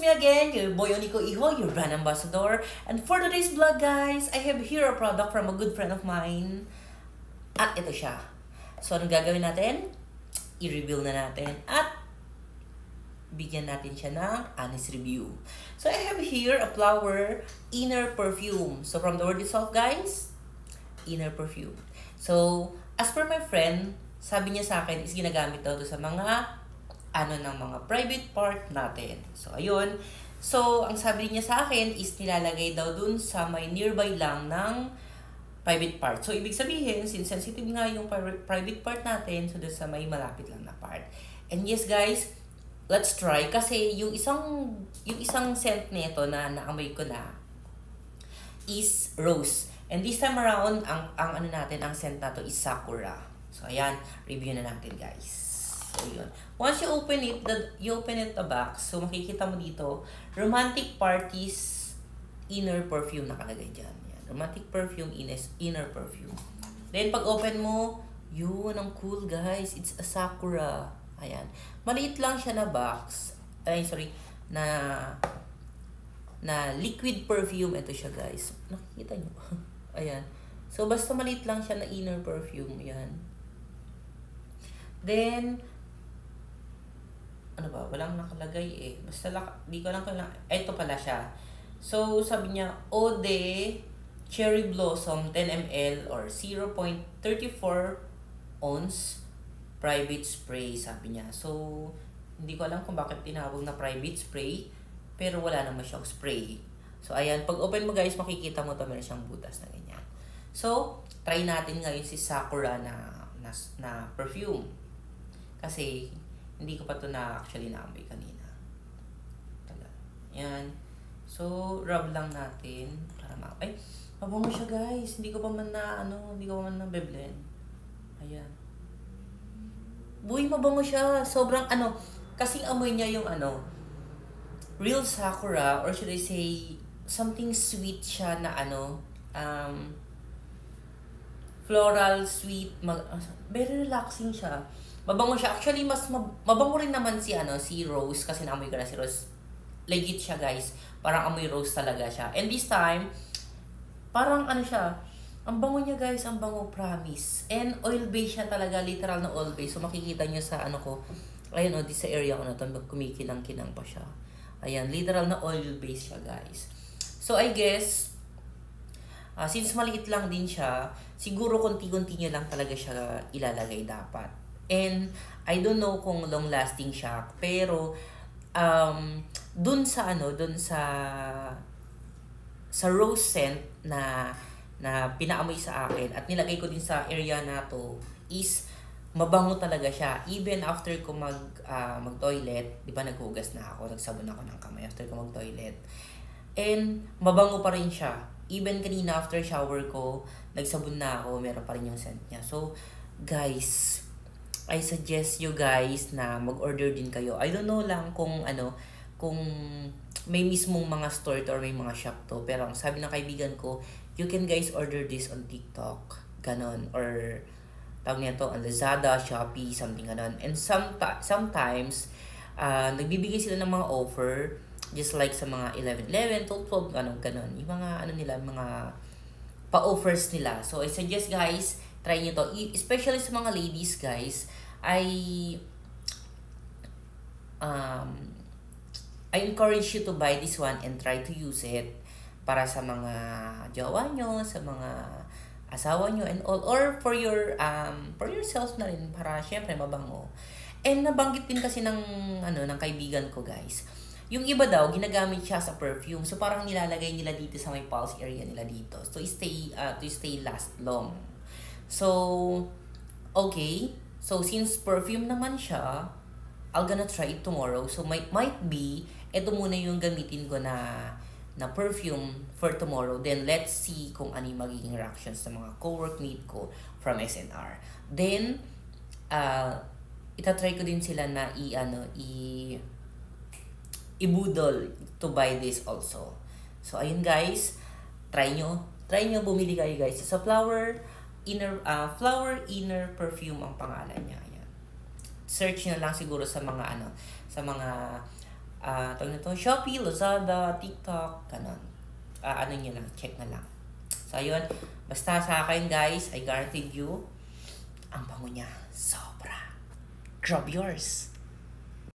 me again, your boy Oniko Iho, your brand ambassador. And for today's vlog guys, I have here a product from a good friend of mine. At ito siya. So anong gagawin natin? I-reveal na natin at bigyan natin siya ng honest review. So I have here a flower inner perfume. So from the word itself guys, inner perfume. So as per my friend, sabi niya sa akin is ginagamit daw to sa mga ng mga private part natin. So, ayun. So, ang sabi niya sa akin is nilalagay daw dun sa may nearby lang ng private part. So, ibig sabihin, since sensitive nga yung private part natin, so dun sa may malapit lang na part. And yes, guys, let's try. Kasi yung isang scent nito na naamoy ko na is rose. And this time around, ang scent na to is sakura. So, ayan, review na natin, guys. So, yun. Once you open it, the box, so makikita mo dito, romantic parties inner perfume nakalagay dyan. Yan. Romantic perfume, inner perfume. Then, pag open mo, yun, ang cool guys. It's a sakura. Ayan. Maliit lang siya na box. Na liquid perfume. Ito siya guys. Nakikita nyo. Ayan. So, basta maliit lang siya na inner perfume. Ayan. Then, walang nakalagay eh. Basta di ko lang ito pala siya. So, sabi niya, Ode Cherry Blossom 10 ml or 0.34 ounce private spray, sabi niya. So, hindi ko alam kung bakit tinawag na private spray, pero wala naman siyang spray. So, ayan, pag open mo guys, makikita mo to meron siyang butas na ganyan. So, try natin ngayon si Sakura na perfume. Kasi, hindi ko pa ito actually naamoy kanina. Yan. So, rub lang natin. Para ay, mabango siya guys. Hindi ko pa man na-beblend. Ayan. Buhay, mabango siya. Sobrang kasing amoy niya yung real sakura, or should I say, something sweet siya na floral, sweet, very relaxing siya. Mabango siya. Actually, mas mabango rin naman si Rose, kasi naamoy ko na si Rose. Legit siya, guys. Parang amoy Rose talaga siya. And this time, parang siya, ang bango niya, guys. Ang bango, promise. And oil-based siya talaga, literal na oil-based. So, makikita niyo sa ayun di sa area ko na to, kumikinang-kinang pa siya. Ayan, literal na oil-based siya, guys. So, I guess, since maliit lang din siya, siguro konti-konti niyo lang talaga siya ilalagay dapat. And I don't know kung long lasting siya, pero dun sa rose scent na pinaamoy sa akin at nilagay ko din sa area na to is mabango talaga siya. Even after ko mag-toilet, di ba naghugas na ako, nagsabon ako ng kamay after ko mag-toilet. And mabango pa rin siya. Even kanina after shower ko, nagsabon na ako, meron pa rin yung scent niya. So, guys, I suggest you guys na mag-order din kayo. I don't know lang kung may mismong mga store to or may mga shop to. Pero ang sabi ng kaibigan ko, you can guys order this on TikTok. Ganon. Or tawag niya to, on Lazada, Shopee, something ganon. And sometimes, nagbibigay sila ng mga offer. Just like sa mga 11/11, 12/12, ganon. Yung mga mga pa-offers nila. So, I suggest guys, try nyo to. Especially sa mga ladies, guys, I encourage you to buy this one and try to use it para sa mga jowa nyo, sa mga asawa nyo, and all, or for yourself na rin, para syempre mabango. And nabanggit din kasi ng kaibigan ko, guys. Yung iba daw, ginagamit siya sa perfume. So, parang nilalagay nila dito sa may pulse area nila dito. So, to stay last long. So, okay. So, since perfume naman siya, I'll gonna try it tomorrow. So, might be, ito muna yung gamitin ko na perfume for tomorrow. Then, let's see kung ano yung magiging reactions sa mga co-workmate ko from SNR. Then, itatry ko din sila na i-budol to buy this also. So, ayun guys, try nyo bumili kayo guys. Sa flower inner perfume ang pangalan niya. Ayan. Search nyo lang siguro sa mga tawag na to, Shopee, Lazada, TikTok, kanon. Ano nyo lang, check na lang. So, ayun. Basta sa akin, guys, I guarantee you, ang bango niya, sobra. Grab yours.